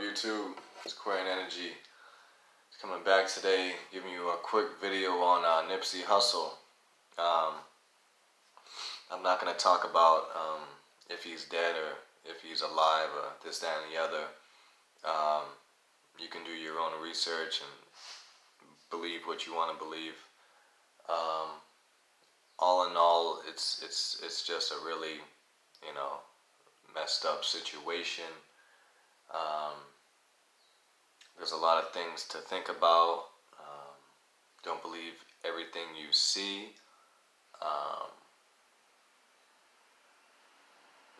YouTube? It's Aquarian Energy. Coming back today, giving you a quick video on Nipsey Hussle. I'm not going to talk about if he's dead or if he's alive or this, that, and the other. You can do your own research and believe what you want to believe. All in all, it's just a really, messed up situation. There's a lot of things to think about. Don't believe everything you see.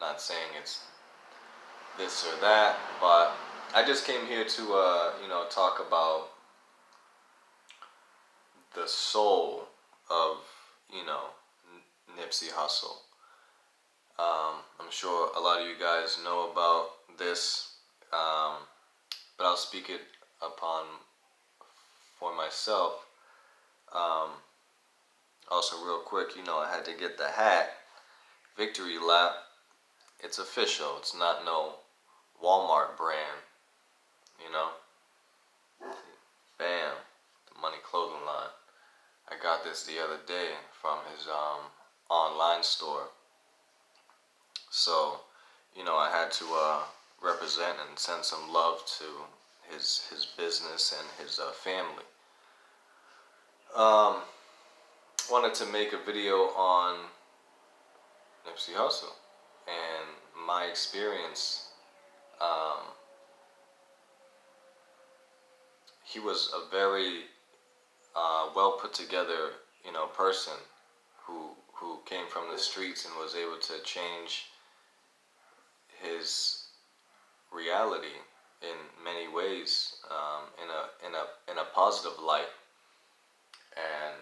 Not saying it's this or that, but I just came here to talk about the soul of Nipsey Hussle. I'm sure a lot of you guys know about this, but I'll speak it upon for myself. Also, real quick, I had to get the hat. Victory Lap. It's official. It's not no Walmart brand. Bam. The Money Clothing line. I got this the other day from his online store. So, I had to represent and send some love to his business and his family. Wanted to make a video on Nipsey Hussle and my experience. He was a very well put together, person who came from the streets and was able to change his reality in many ways, in a positive light, and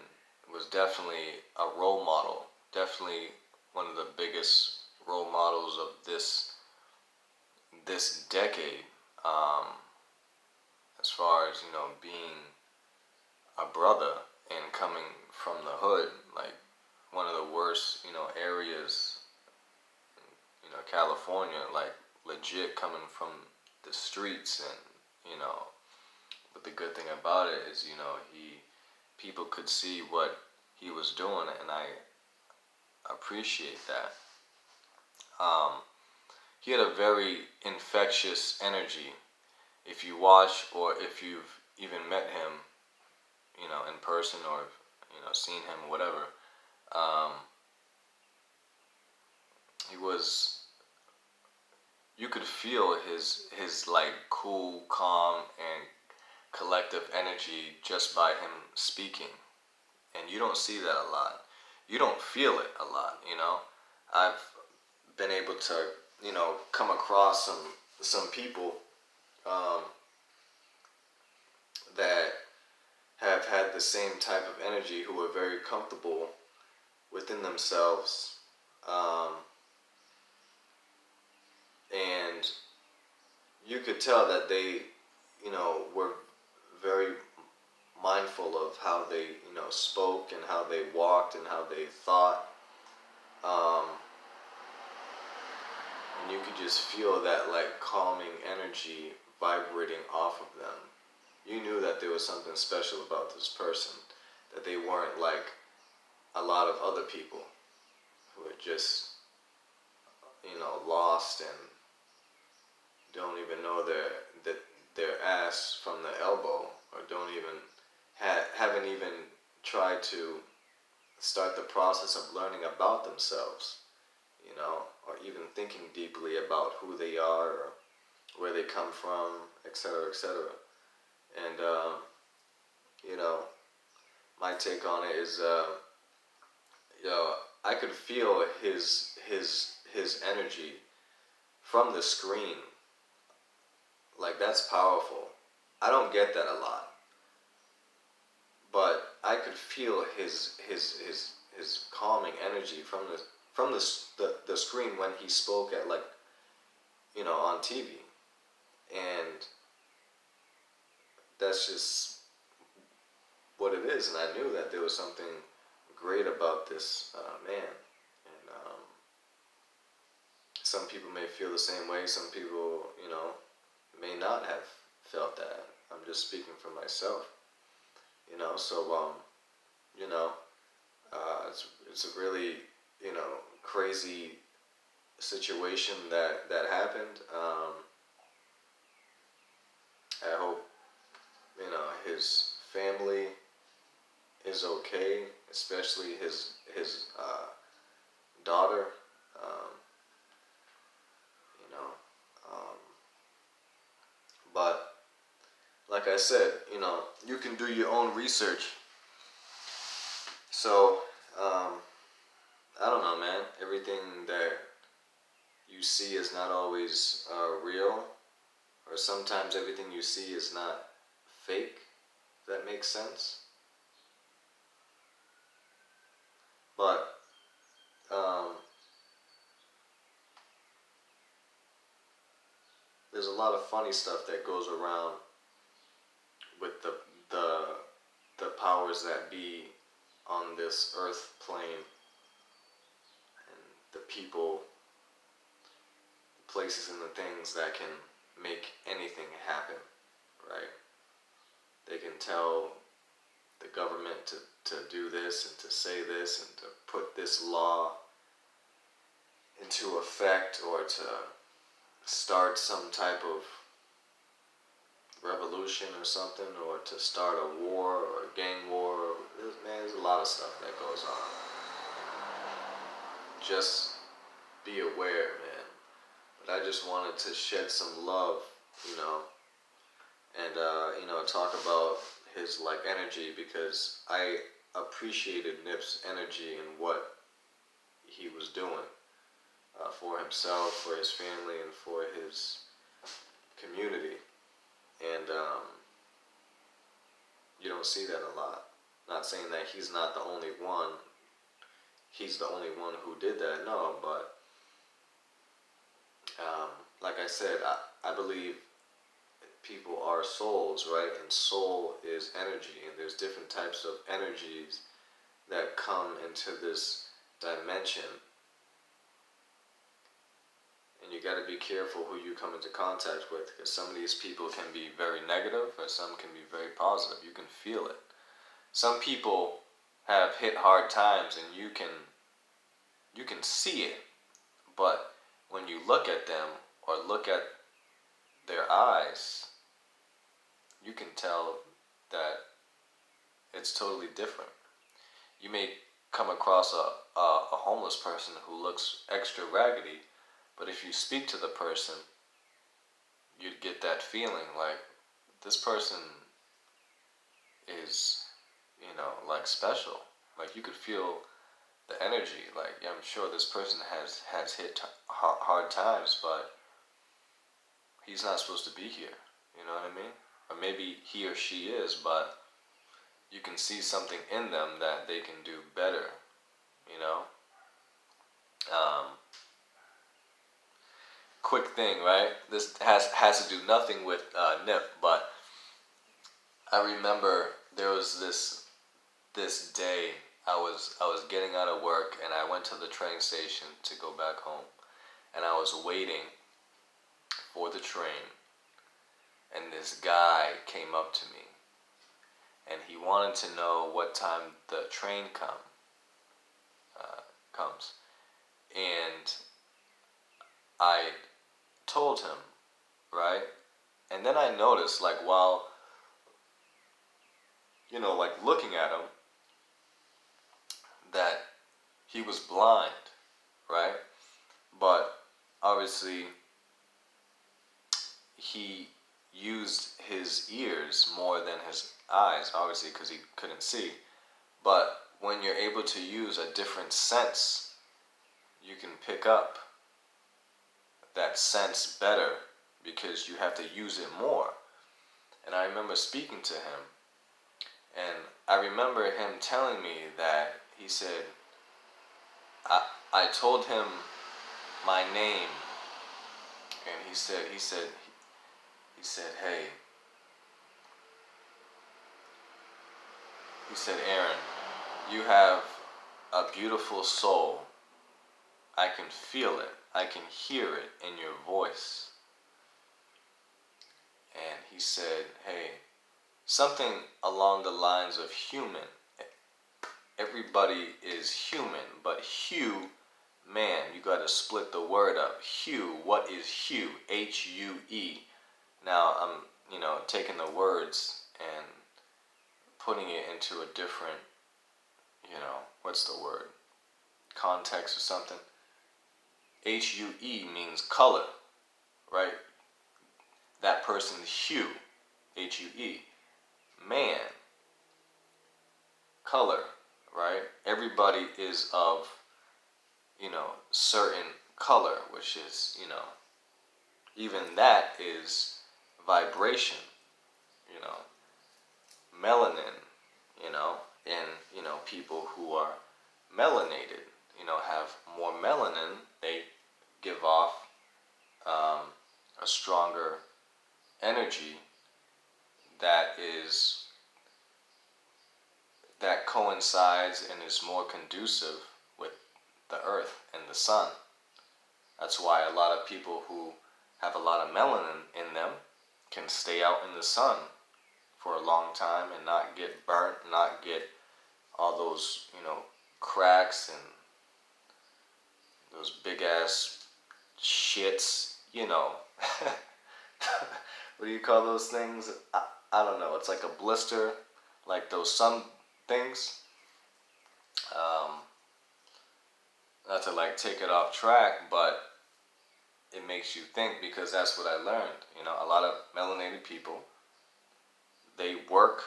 was definitely a role model. Definitely one of the biggest role models of this decade, as far as being a brother and coming from the hood, like one of the worst areas, California, like legit coming from the streets. And but the good thing about it is people could see what he was doing, and I appreciate that. He had a very infectious energy. If you watch, or if you've even met him, in person, or seen him, whatever, you could feel his like cool, calm, and collective energy just by him speaking. And you don't see that a lot. You don't feel it a lot, I've been able to, come across some people that have had the same type of energy, who are very comfortable within themselves, and you could tell that they, were very mindful of how they, spoke, and how they walked, and how they thought. And you could just feel that like calming energy vibrating off of them. You knew that there was something special about this person, that they weren't like a lot of other people who are just, lost and don't even know their ass from the elbow, or haven't even tried to start the process of learning about themselves, or even thinking deeply about who they are, or where they come from, etc., etc. And my take on it is, I could feel his energy from the screen. Like, that's powerful. I don't get that a lot, but I could feel his calming energy from the screen when he spoke at, like, on TV. And that's just what it is. And I knew that there was something great about this man. And some people may feel the same way. Some people, may not have felt that. I'm just speaking for myself, you know. So you know, it's a really, you know, crazy situation that happened. I hope, you know, his family is okay, especially his daughter. Um, you know, um, but like I said, you know, you can do your own research. So I don't know, man. Everything that you see is not always real, or sometimes everything you see is not fake. If that makes sense. But um, there's a lot of funny stuff that goes around with the the powers that be on this earth plane, and the people, places, and the things that can make anything happen, right? They can tell the government to do this and to say this and to put this law into effect, or to start some type of revolution or something, or to start a war or a gang war. There's a lot of stuff that goes on. Just be aware, man. But I just wanted to shed some love, you know, and you know, talk about his like energy, because I appreciated Nip's energy and what he was doing for himself, for his family, and for his community. And you don't see that a lot. Not saying that he's not the only one. He's the only one who did that. No, but like I said, I believe people are souls, right? And soul is energy, and there's different types of energies that come into this dimension. And you got to be careful who you come into contact with, because some of these people can be very negative, or some can be very positive. You can feel it. Some people have hit hard times, and you can see it, but when you look at them or look at their eyes, you can tell that it's totally different. You may come across a homeless person who looks extra raggedy, but if you speak to the person, you'd get that feeling like this person is, you know, like special. Like you could feel the energy. Like, yeah, I'm sure this person has hit hard times, but he's not supposed to be here. You know what I mean? Or maybe he or she is, but you can see something in them that they can do better. You know. Quick thing, right? This has to do nothing with Nip, but I remember there was this day I was getting out of work, and I went to the train station to go back home, and I was waiting for the train, and this guy came up to me, and he wanted to know what time the train comes, and I told him, right? And then I noticed, like, while, you know, like looking at him, that he was blind, right? But obviously he used his ears more than his eyes, obviously, because he couldn't see. But when you're able to use a different sense, you can pick up that sense better, because you have to use it more. And I remember speaking to him, and I remember him telling me that he said, I told him my name, and he said, hey, he said, Aaron, you have a beautiful soul. I can feel it. I can hear it in your voice. he said, hey, something along the lines of human. Everybody is human, but hue, man, you got to split the word up. Hue, what is hue? Hue. Now I'm, taking the words and putting it into a different, what's the word? Context or something. Hue means color, right? That person's hue, Hue. Man, color, right? Everybody is of, certain color, which is, even that is vibration, melanin, and, people who are melanated, have more melanin, they give off a stronger energy that coincides and is more conducive with the earth and the sun. That's why a lot of people who have a lot of melanin in them can stay out in the sun for a long time and not get burnt, not get all those, cracks and those big ass shits, What do you call those things? I don't know. It's like a blister, like those sun things. Not to take it off track, but it makes you think, because that's what I learned. A lot of melanated people, they work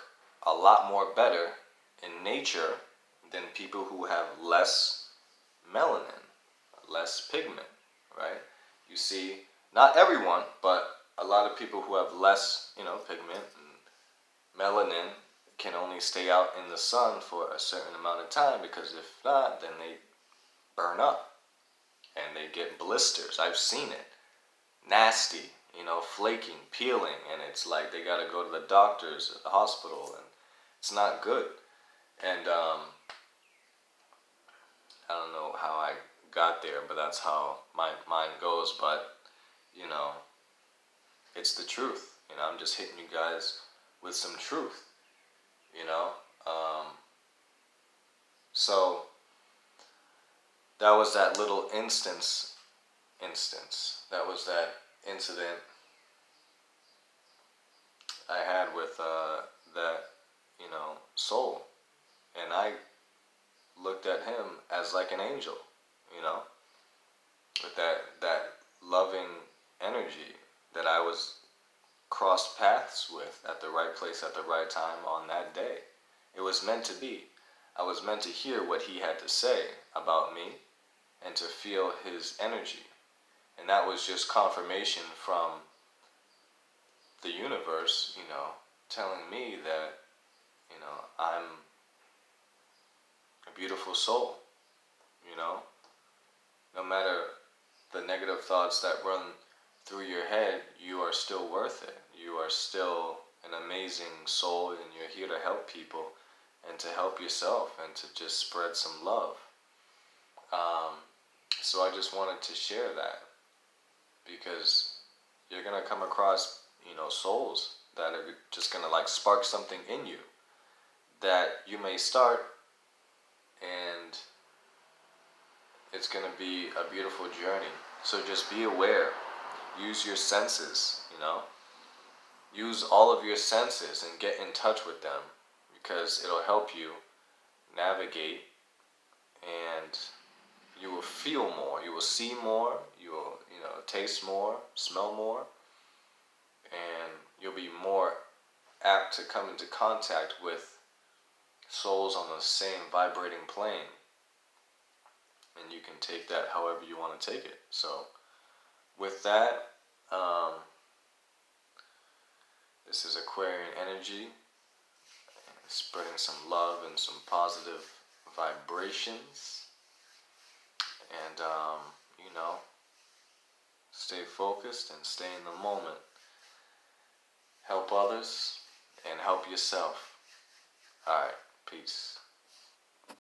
a lot more better in nature than people who have less melanin, less pigment, right? You see, not everyone, but a lot of people who have less, pigment and melanin can only stay out in the sun for a certain amount of time, because if not, then they burn up and they get blisters. I've seen it. Nasty, flaking, peeling, and it's like they gotta go to the doctors at the hospital, and it's not good. And I don't know how I got there, but that's how my mind goes. But it's the truth. I'm just hitting you guys with some truth. So that was that little instance. That was that incident I had with that, soul. And I looked at him as like an angel, with that loving energy that I was crossed paths with at the right place at the right time on that day. It was meant to be. I was meant to hear what he had to say about me and to feel his energy. And that was just confirmation from the universe, telling me that, I'm a beautiful soul, No matter the negative thoughts that run through your head, you are still worth it. You are still an amazing soul, and you're here to help people and to help yourself and to just spread some love. So I just wanted to share that, because you're going to come across, souls that are just going to spark something in you that you may start, and it's going to be a beautiful journey. So just be aware. Use your senses, Use all of your senses and get in touch with them, because it'll help you navigate, and you will feel more, you will see more, you will, taste more, smell more, and you'll be more apt to come into contact with souls on the same vibrating plane. And you can take that however you want to take it. So with that, this is Aquarian energy, spreading some love and some positive vibrations. And, stay focused and stay in the moment. Help others and help yourself. Alright, peace.